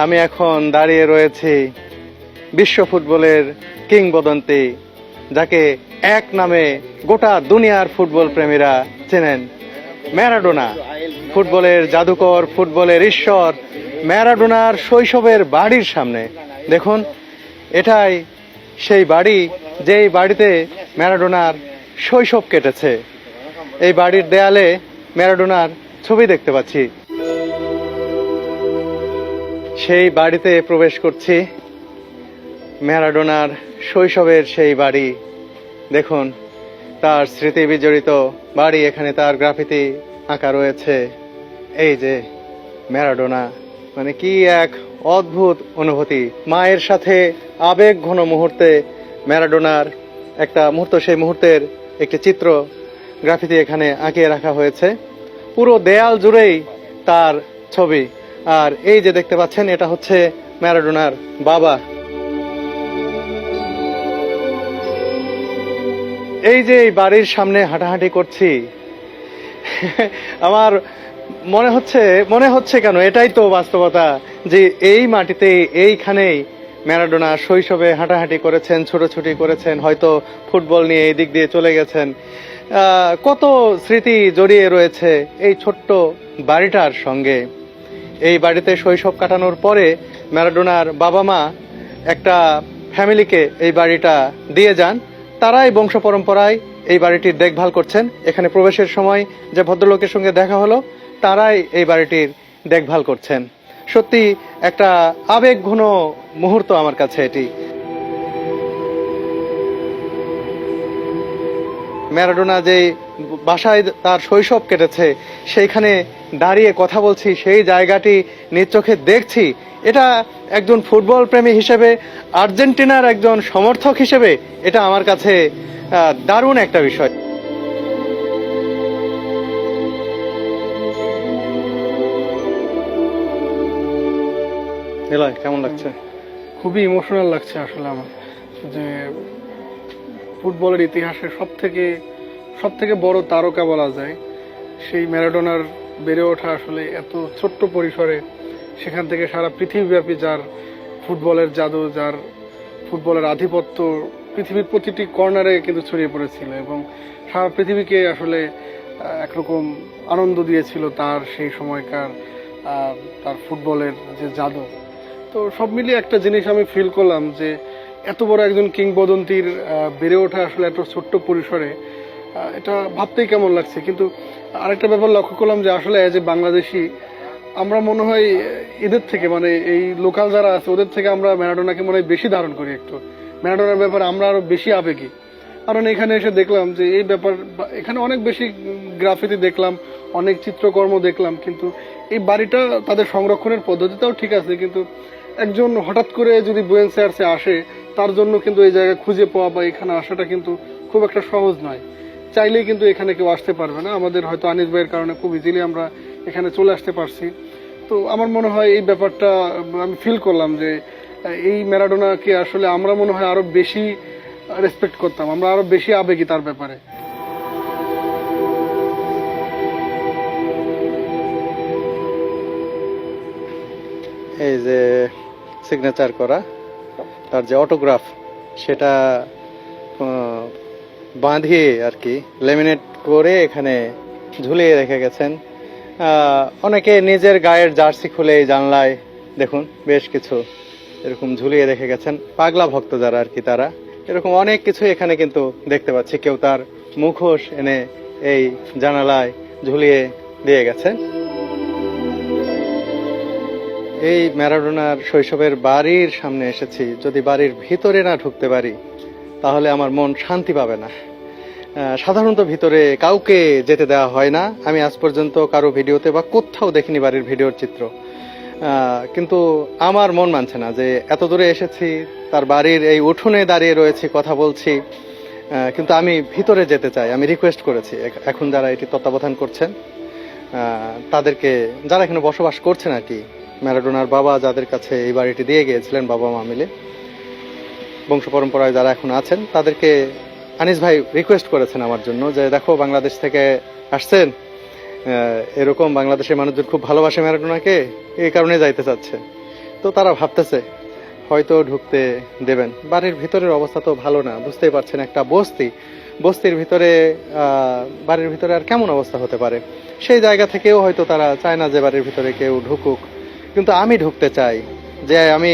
আমি এখন দাঁড়িয়ে রয়েছি বিশ্ব ফুটবলের কিংবদন্তি, যাকে এক নামে গোটা দুনিয়ার ফুটবল প্রেমীরা চেনেন, ম্যারাডোনা। ফুটবলের জাদুকর, ফুটবলের ঈশ্বর ম্যারাডোনার শৈশবের বাড়ির সামনে। দেখুন, এটাই সেই বাড়ি যেই বাড়িতে ম্যারাডোনার শৈশব কেটেছে। এই বাড়ির দেয়ালে ম্যারাডোনার ছবি দেখতে পাচ্ছি। সেই বাড়িতে প্রবেশ করছি, ম্যারাডোনার শৈশবের সেই বাড়ি। দেখুন, তার স্মৃতি বিজড়িত বাড়ি, এখানে তার গ্রাফিতি আঁকা রয়েছে। এই যে ম্যারাডোনা, মানে কি এক অদ্ভুত অনুভূতি। মায়ের সাথে আবেগ ঘন মুহূর্তে ম্যারাডোনার একটা মুহূর্ত, সেই মুহূর্তের একটি চিত্র গ্রাফিতি এখানে আঁকিয়ে রাখা হয়েছে। পুরো দেয়াল জুড়েই তার ছবি। আর এই যে দেখতে পাচ্ছেন, এটা হচ্ছে ম্যারাডোনার বাবা। এই যে এই বাড়ির সামনে হাঁটাহাঁটি করছি, আমার মনে হচ্ছে কেন, এটাই তো বাস্তবতা, যে এই মাটিতে এইখানেই ম্যারাডোনা শৈশবে হাঁটাহাঁটি করেছেন, ছোটাছুটি করেছেন, হয়তো ফুটবল নিয়ে এই দিক দিয়ে চলে গেছেন। কত স্মৃতি জড়িয়ে রয়েছে এই ছোট্ট বাড়িটার সঙ্গে। এই বাড়িতে শৈশব কাটানোর পরে ম্যারাডোনার বাবা মা একটা ফ্যামিলিকে এই বাড়িটা দিয়ে যান। তারাই বংশ পরম্পরায় এই বাড়িটির দেখভাল করছেন। এখানে প্রবেশের সময় যে ভদ্রলোকের সঙ্গে দেখা হলো, তারাই এই বাড়িটির দেখভাল করছেন। সত্যি একটা আবেগ ঘন মুহূর্ত আমার কাছে এটি। ম্যারাডোনা যে বাসায় তার শৈশব কেটেছে, সেইখানে দাঁড়িয়ে কথা বলছি, সেই জায়গাটি নিজ চোখে দেখছি। এটা একজন ফুটবল প্রেমী হিসেবে, আর্জেন্টিনার একজন সমর্থক হিসেবে এটা আমার কাছে দারুণ একটা বিষয়। এলাই কেমন লাগছে? খুবই ইমোশনাল লাগছে আসলে আমার, যে ফুটবলের ইতিহাসে সব থেকে বড় তারকা বলা যায় সেই ম্যারাডোনার বেড়ে ওঠা আসলে এত ছোট্ট পরিসরে, সেখান থেকে সারা পৃথিবীব্যাপী যার ফুটবলের জাদু, যার ফুটবলের আধিপত্য পৃথিবীর প্রতিটি কর্নারে কিন্তু ছড়িয়ে পড়েছিল এবং সারা পৃথিবীকে আসলে একরকম আনন্দ দিয়েছিল তার সেই সময়কার তার ফুটবলের যে জাদু। তো সব মিলিয়ে একটা জিনিস আমি ফিল করলাম, যে এত বড় একজন কিংবদন্তির বেড়ে ওঠা আসলে এত ছোট্ট পরিসরে, এটা ভাবতেই কেমন লাগছে। কিন্তু আরেকটা ব্যাপার লক্ষ্য করলাম, যে আসলে এজ এ বাংলাদেশি আমরা মনে হয় এদের থেকে, মানে এই লোকাল যারা আছে ওদের থেকে আমরা ম্যারাডোনাকে মনে হয় বেশি ধারণ করি। একটু ম্যারাডোনার ব্যাপারে আমরা আরো বেশি আবেগী। কারণ এখানে এসে দেখলাম যে এই ব্যাপার, এখানে অনেক বেশি গ্রাফিতি দেখলাম, অনেক চিত্রকর্ম দেখলাম, কিন্তু এই বাড়িটা তাদের সংরক্ষণের পদ্ধতিটাও ঠিক আছে, কিন্তু একজন হঠাৎ করে যদি বুয়েন্স আয়ার্সে আসে, তার জন্য কিন্তু এই জায়গায় খুঁজে পাওয়া বা এখানে আসাটা কিন্তু খুব একটা সহজ নয়। চাইলেই কিন্তু এখানে কেউ আসতে পারবে না। আমাদের হয়তো আনিস ভাইয়ের কারণে খুব ইজিলি আমরা এখানে চলে আসতে পারছি। তো আমার মনে হয় এই ব্যাপারটা আমি ফিল করলাম, যে এই ম্যারাডোনাকে আসলে আমরা মনে হয় আরো বেশি রেসপেক্ট করতাম, আমরা আরো বেশি আবেগী তার ব্যাপারে। এই যে সিগনেচার করা, তার যে অটোগ্রাফ, সেটা বাঁধিয়ে আর কি লেমিনেট করে এখানে ঝুলিয়ে রেখে গেছেন। অনেকে নিজের গায়ের জার্সি খুলে এই জানলায় দেখুন বেশ কিছু এরকম ঝুলিয়ে রেখে গেছেন। পাগলা ভক্ত যারা আর কি, তারা এরকম অনেক কিছু এখানে কিন্তু দেখতে পাচ্ছি। কেউ তার মুখোশ এনে এই জানালায় ঝুলিয়ে দিয়ে গেছেন। এই ম্যারাডোনার শৈশবের বাড়ির সামনে এসেছি। যদি বাড়ির ভিতরে না ঢুকতে পারি, তাহলে আমার মন শান্তি পাবে না। সাধারণত ভিতরে কাউকে যেতে দেওয়া হয় না। আমি আজ পর্যন্ত কারো ভিডিওতে বা কোথাও দেখিনি বাড়ির ভিডিওর চিত্র। কিন্তু আমার মন মানছে না যে এত দূরে এসেছি, তার বাড়ির এই উঠোনে দাঁড়িয়ে রয়েছি, কথা বলছি, কিন্তু আমি ভিতরে যেতে চাই। আমি রিকোয়েস্ট করেছি এখন যারা এটি তত্ত্বাবধান করছেন তাদেরকে, যারা এখানে বসবাস করছেন আর কি, ম্যারাডোনার বাবা যাদের কাছে এই বাড়িটি দিয়ে গিয়েছিলেন বাবা মা মিলে, বংশ পরম্পরায় যারা এখন আছেন, তাদেরকে আনিস ভাই রিকোয়েস্ট করেছেন আমার জন্য, যে দেখো বাংলাদেশ থেকে আসছেন, এরকম বাংলাদেশের মানুষজন খুব ভালোবাসে ম্যারাডোনাকে, এই কারণে যাইতে চাচ্ছে। তো তারা ভাবতেছে হয়তো ঢুকতে দেবেন। বাড়ির ভিতরের অবস্থা তো ভালো না, বুঝতেই পারছেন, একটা বস্তির ভিতরে বাড়ির ভিতরে আর কেমন অবস্থা হতে পারে। সেই জায়গা থেকেও হয়তো তারা চায় না যে বাড়ির ভিতরে কেউ ঢুকুক, কিন্তু আমি ঢুকতে চাই, যে আমি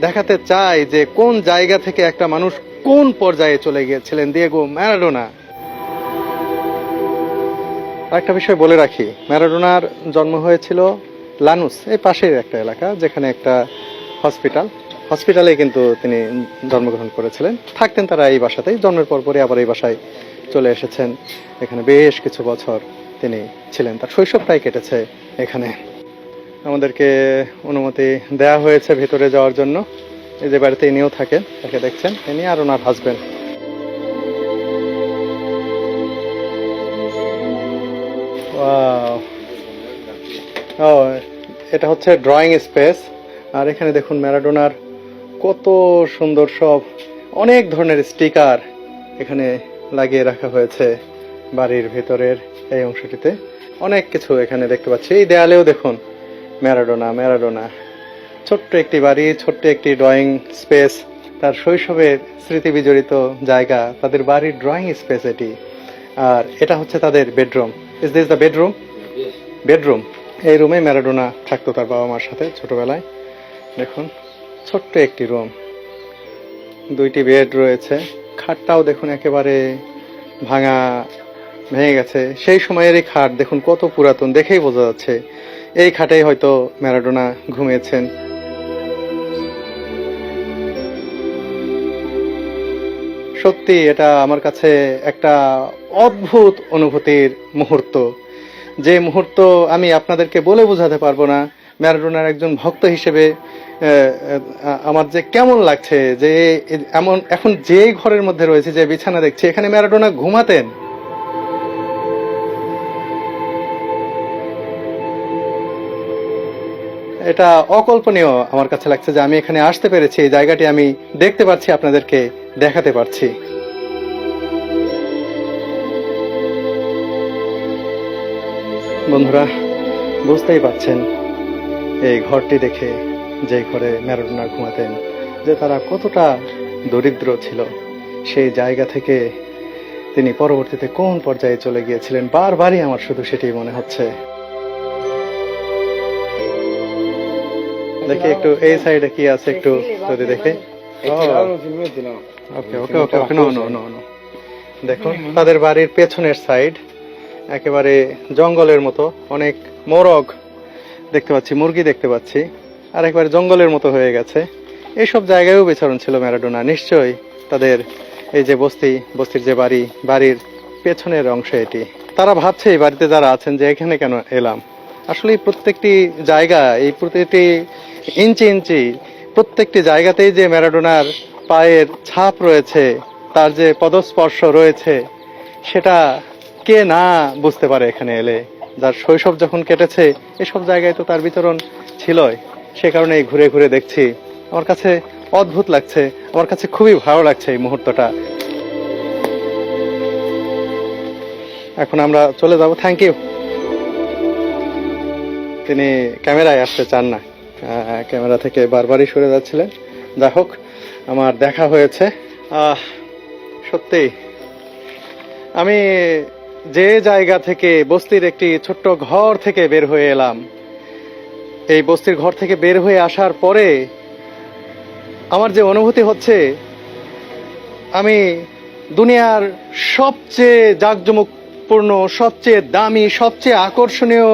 দেখাতে চাই যে কোন জায়গা থেকে একটা মানুষ কোন পর্যায়ে চলে গিয়েছিলেন দিয়েগো ম্যারাডোনা। আরেকটা বিষয় বলে রাখি, ম্যারাডোনার জন্ম হয়েছিল লানুস, এই পাশের একটা এলাকা, যেখানে একটা হসপিটালে কিন্তু তিনি জন্মগ্রহণ করেছিলেন। থাকতেন তারা এই বাসাতেই, জন্মের পরপরই আবার এই বাসায় চলে এসেছেন। এখানে বেশ কিছু বছর তিনি ছিলেন, তার শৈশবটাই কেটেছে এখানে। আমাদেরকে অনুমতি দেয়া হয়েছে ভিতরে যাওয়ার জন্য। এই যে বাড়িতে ইনিও থাকেন, তাকে দেখছেন, ইনি আর ওনার হাজবেন্ড। ও, এটা হচ্ছে ড্রয়িং স্পেস। আর এখানে দেখুন ম্যারাডোনার কত সুন্দর সব অনেক ধরনের স্টিকার এখানে লাগিয়ে রাখা হয়েছে বাড়ির ভেতরের এই অংশটিতে। অনেক কিছু এখানে দেখতে পাচ্ছি। এই দেয়ালেও দেখুন ম্যারাডোনা। ছোট্ট একটি বাড়ি, ছোট্ট একটি ড্রয়িং স্পেস, তার শৈশবের স্মৃতি বিজড়িত জায়গা, তাদের বাড়ির ড্রয়িং স্পেস এটি। আর এটা হচ্ছে তাদের bedroom. Is this the bedroom? এই রুমে ম্যারাডোনা থাকতো তার বাবা মার সাথে ছোটবেলায়। দেখুন ছোট্ট একটি রুম, 2টি বেড রয়েছে। খাটটাও দেখুন একেবারে ভেঙে গেছে। সেই সময়ের এই খাট দেখুন কত পুরাতন, দেখেই বোঝা যাচ্ছে এই খাটেই হয়তো ম্যারাডোনা ঘুমিয়েছেন। সত্যি এটা আমার কাছে একটা অদ্ভুত অনুভূতির মুহূর্ত, যে মুহূর্ত আমি আপনাদেরকে বলে বোঝাতে পারবো না। ম্যারাডোনার একজন ভক্ত হিসেবে আমার যে কেমন লাগছে, যে এখন যে ঘরের মধ্যে রয়েছে, যে বিছানা দেখছি, এখানে ম্যারাডোনা ঘুমাতেন। এটা অকল্পনীয় আমার কাছে লাগছে যে আমি এখানে আসতে পেরেছি, এই জায়গাটি আমি দেখতে পাচ্ছি, আপনাদেরকে দেখাতে পারছি। বন্ধুরা বুঝতেই পারছেন এই ঘরটি দেখে, যে ঘরে ম্যারাডোনা ঘুমাতেন, যে তারা কতটা দরিদ্র ছিল। সেই জায়গা থেকে তিনি পরবর্তীতে কোন পর্যায়ে চলে গিয়েছিলেন, বারবারই আমার শুধু সেটি মনে হচ্ছে। দেখি একটু এই সাইডে কি আছে, একটু যদি দেখে। দেখুন তাদের বাড়ির পেছনের সাইড একেবারে জঙ্গলের মতো, অনেক মোরগ দেখতে পাচ্ছি, মুরগি দেখতে পাচ্ছি, আর একবারে জঙ্গলের মতো হয়ে গেছে। এইসব জায়গায়ও বিচরণ ছিল ম্যারাডোনা। নিশ্চয়ই তাদের এই যে বস্তির যে বাড়ির পেছনের অংশ এটি। তারা ভাবছে এই বাড়িতে যারা আছেন যে এখানে কেন এলাম। আসলে প্রত্যেকটি জায়গা, এই প্রতিটি ইঞ্চি প্রত্যেকটি জায়গাতেই যে ম্যারাডোনার পায়ের ছাপ রয়েছে, তার যে পদস্পর্শ রয়েছে, সেটা কে না বুঝতে পারে এখানে এলে। যার শৈশব যখন কেটেছে এসব জায়গায় তো তার বিচরণ ছিলই, সে কারণে ঘুরে ঘুরে দেখছি। আমার কাছে অদ্ভুত লাগছে, আমার কাছে খুবই ভালো লাগছে এই মুহূর্তটা। এখন আমরা চলে যাব। Thank you. তিনি ক্যামেরায় আসতে চান না, ক্যামেরা থেকে বারবারই সরে যাচ্ছিলেন। যাই হোক, আমার দেখা হয়েছে। সত্যি আমি যে জায়গা থেকে, বস্তির একটি ছোট্ট ঘর থেকে বের হয়ে এলাম, এই বস্তির ঘর থেকে বের হয়ে আসার পরে আমার যে অনুভূতি হচ্ছে, আমি দুনিয়ার সবচেয়ে জাঁকজমকপূর্ণ, সবচেয়ে দামি, সবচেয়ে আকর্ষণীয়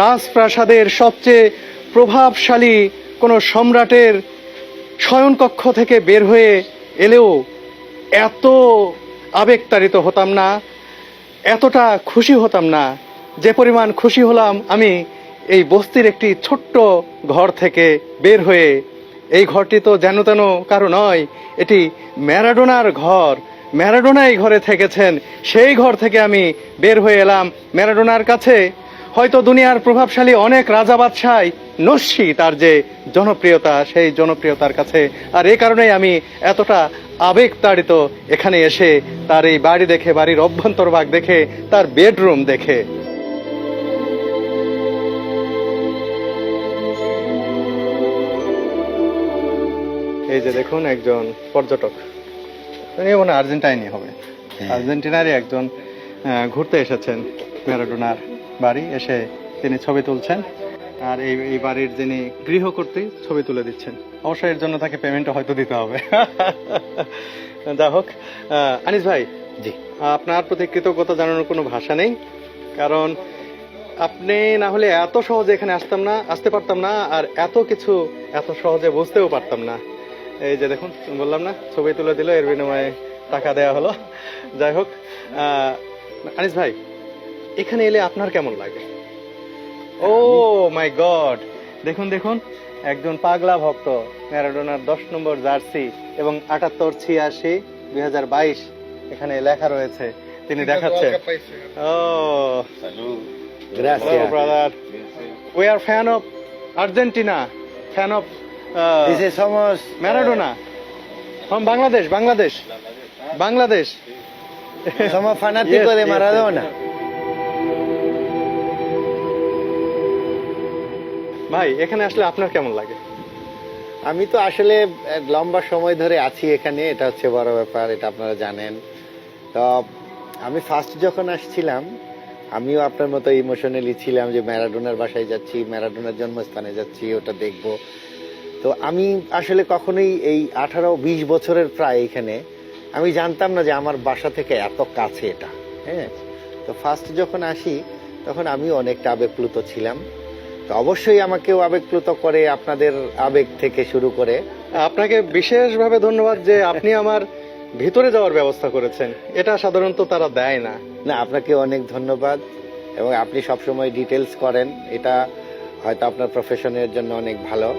রাজপ্রাসাদের সবচেয়ে প্রভাবশালী কোনো সম্রাটের শয়নকক্ষ থেকে বের হয়ে এলেও এত আবেগতাড়িত হতাম না, এতটা খুশি হতাম না যে পরিমাণ খুশি হলাম আমি এই বস্তির একটি ছোট্ট ঘর থেকে বের হয়ে। এই ঘরটি তো যেন তেন কারো নয়, এটি ম্যারাডোনার ঘর। ম্যারাডোনা এই ঘরে থেকেছেন, সেই ঘর থেকে আমি বের হয়ে এলাম ম্যারাডোনার কাছে। হয়তো দুনিয়ার প্রভাবশালী অনেক রাজা বাদশাই নস্যি তার যে জনপ্রিয়তা, সেই জনপ্রিয়তার কাছে। আর এই কারণেই আমি এতটা আবেগতাড়িত এখানে এসে, তার এই বাড়ি দেখে, বাড়ির অভ্যন্তরভাগ দেখে, তার বেডরুম দেখে। এই যে দেখুন একজন পর্যটক, উনি মনে হয় আর্জেন্টাইনই হবে, আর্জেন্টিনারই একজন ঘুরতে এসেছেন ম্যারাডোনার বাড়ি, এসে তিনি ছবি তুলছেন। আর এই বাড়ির যিনি গৃহকর্ত্রী ছবি তুলে দিচ্ছেন। অবশ্যই এর জন্য তাকে পেমেন্টও হয়তো দিতে হবে। যা হোক, আনিস ভাই, জি, আপনার প্রতি কৃতজ্ঞতা জানানোর কোনো ভাষা নেই, কারণ আপনি না হলে এত সহজে এখানে আসতে পারতাম না, আর এত কিছু এত সহজে বুঝতেও পারতাম না। এই যে দেখুন, বললাম না, ছবি তুলে দিল, এর বিনিময়ে টাকা দেয়া হলো। যাই হোক, আনিস ভাই, এখানে এলে আপনার কেমন লাগে? ও মাই গড, দেখুন দেখুন, একজন পাগলা ভক্ত, ম্যারাডোনার 10 নম্বর জার্সি এবং 78-86-2022 এখানে লেখা রয়েছে, তিনি দেখাচ্ছেন। ও gracias. Brother, we are fan of Argentina, fan of Dice, somos Maradona from Bangladesh, Bangladesh. somos fanáticos Yes, de yes, Maradona. ভাই, এখানে আসলে আপনার কেমন লাগে? আমি তো আসলে এক লম্বা সময় ধরে আছি এখানে, এটা হচ্ছে বড় ব্যাপার, এটা আপনারা জানেন। তো আমি ফার্স্ট যখন আসছিলাম, আমিও আপনার মতো ইমোশনালি ছিলাম যে ম্যারাডোনার বাসায় যাচ্ছি, ম্যারাডোনার জন্মস্থানে যাচ্ছি, ওটা দেখব। তো আমি আসলে কখনোই এই 18-20 বছরের প্রায় এখানে আমি জানতাম না যে আমার বাসা থেকে এত কাছে এটা। হ্যাঁ, তো ফার্স্ট যখন আসি তখন আমি অনেকটা আবেগপ্লুত ছিলাম। তো অবশ্যই আমাকেও আবেগপ্লুত করে, আপনাদের আবেগ থেকে শুরু করে। আপনাকে বিশেষভাবে ধন্যবাদ যে আপনি আমার ভিতরে যাওয়ার ব্যবস্থা করেছেন, এটা সাধারণত তারা দেয় না। না, আপনাকে অনেক ধন্যবাদ, এবং আপনি সবসময় ডিটেলস করেন, এটা হয়তো আপনার প্রফেশনের জন্য অনেক ভালো।